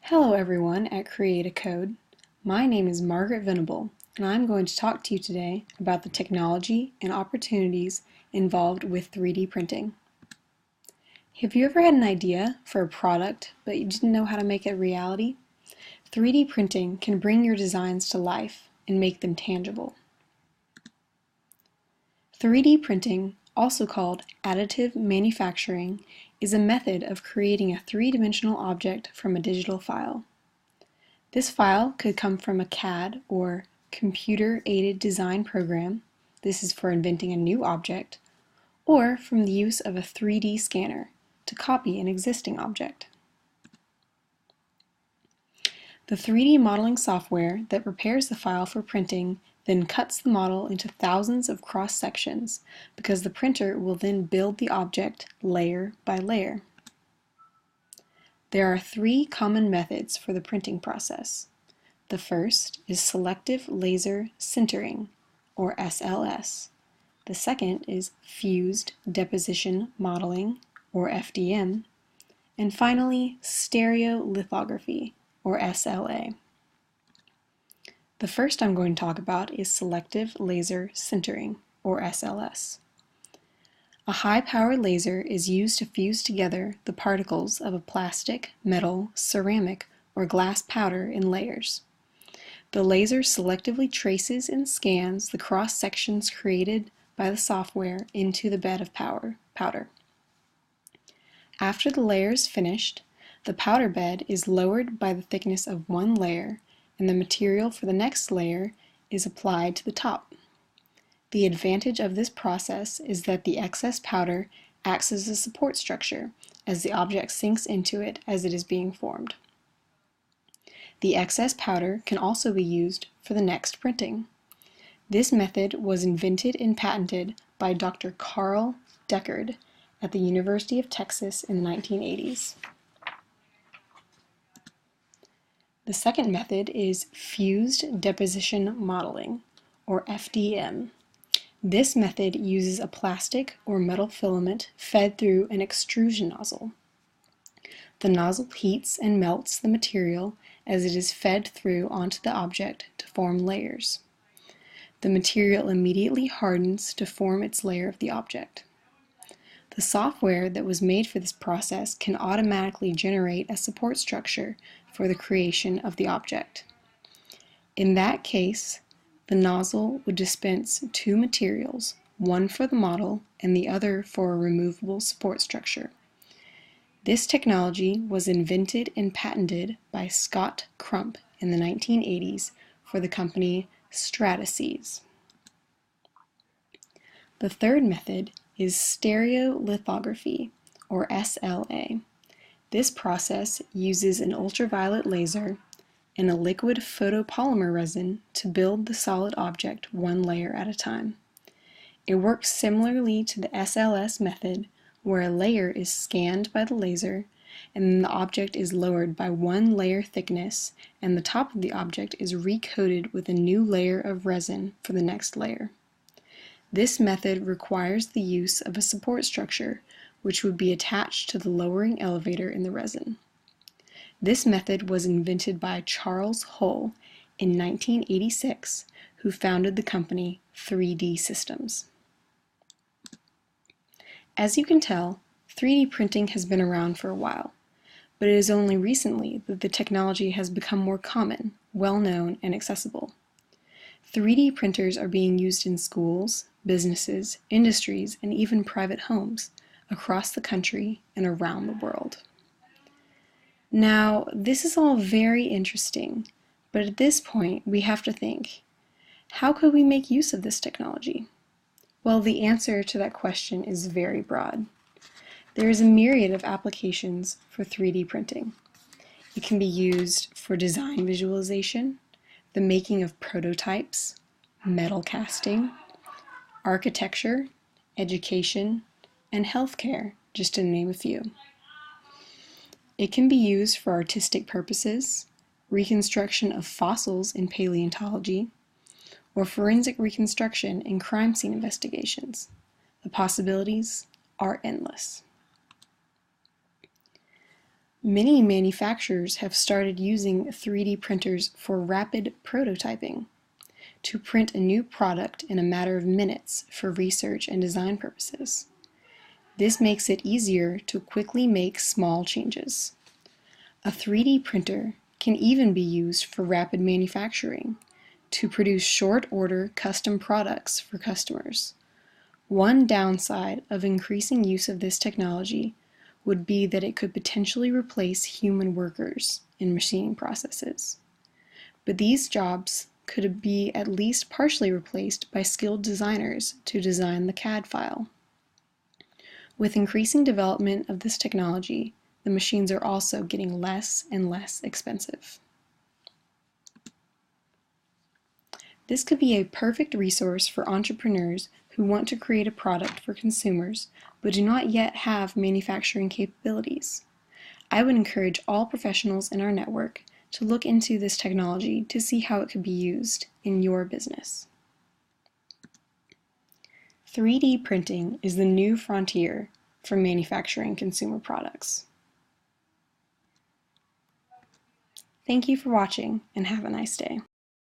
Hello everyone at Create a Code. My name is Margaret Venable, and I'm going to talk to you today about the technology and opportunities involved with 3D printing. Have you ever had an idea for a product, but you didn't know how to make it a reality? 3D printing can bring your designs to life and make them tangible. 3D printing, also called additive manufacturing, is a method of creating a three-dimensional object from a digital file. This file could come from a CAD or computer-aided design program. This is for inventing a new object, or from the use of a 3D scanner to copy an existing object. The 3D modeling software that prepares the file for printing then cuts the model into thousands of cross sections because the printer will then build the object layer by layer. There are three common methods for the printing process. The first is selective laser sintering, or SLS. The second is fused deposition modeling, or FDM. And finally, stereolithography, or SLA. The first I'm going to talk about is selective laser sintering, or SLS. A high-powered laser is used to fuse together the particles of a plastic, metal, ceramic, or glass powder in layers. The laser selectively traces and scans the cross-sections created by the software into the bed of powder. After the layer is finished, the powder bed is lowered by the thickness of one layer, and the material for the next layer is applied to the top. The advantage of this process is that the excess powder acts as a support structure as the object sinks into it as it is being formed. The excess powder can also be used for the next printing. This method was invented and patented by Dr. Carl Deckard at the University of Texas in the 1980s. The second method is fused deposition modeling, or FDM. This method uses a plastic or metal filament fed through an extrusion nozzle. The nozzle heats and melts the material as it is fed through onto the object to form layers. The material immediately hardens to form its layer of the object. The software that was made for this process can automatically generate a support structure for the creation of the object. In that case, the nozzle would dispense two materials, one for the model and the other for a removable support structure. This technology was invented and patented by Scott Crump in the 1980s for the company Stratasys. The third method is stereolithography, or SLA. This process uses an ultraviolet laser and a liquid photopolymer resin to build the solid object one layer at a time. It works similarly to the SLS method, where a layer is scanned by the laser and then the object is lowered by one layer thickness and the top of the object is recoated with a new layer of resin for the next layer. This method requires the use of a support structure which would be attached to the lowering elevator in the resin. This method was invented by Charles Hull in 1986, who founded the company 3D Systems. As you can tell, 3D printing has been around for a while, but it is only recently that the technology has become more common, well-known, and accessible. 3D printers are being used in schools, businesses, industries, and even private homes across the country and around the world. Now, this is all very interesting, but at this point we have to think, how could we make use of this technology? Well, the answer to that question is very broad. There is a myriad of applications for 3D printing. It can be used for design visualization, the making of prototypes, metal casting, architecture, education, and healthcare, just to name a few. It can be used for artistic purposes, reconstruction of fossils in paleontology, or forensic reconstruction in crime scene investigations. The possibilities are endless. Many manufacturers have started using 3D printers for rapid prototyping, to print a new product in a matter of minutes for research and design purposes. This makes it easier to quickly make small changes. A 3D printer can even be used for rapid manufacturing, to produce short-order custom products for customers. One downside of increasing use of this technology would be that it could potentially replace human workers in machining processes. But these jobs could be at least partially replaced by skilled designers to design the CAD file. With increasing development of this technology, the machines are also getting less and less expensive. This could be a perfect resource for entrepreneurs who want to create a product for consumers but do not yet have manufacturing capabilities. I would encourage all professionals in our network to look into this technology to see how it could be used in your business. 3D printing is the new frontier for manufacturing consumer products. Thank you for watching and have a nice day.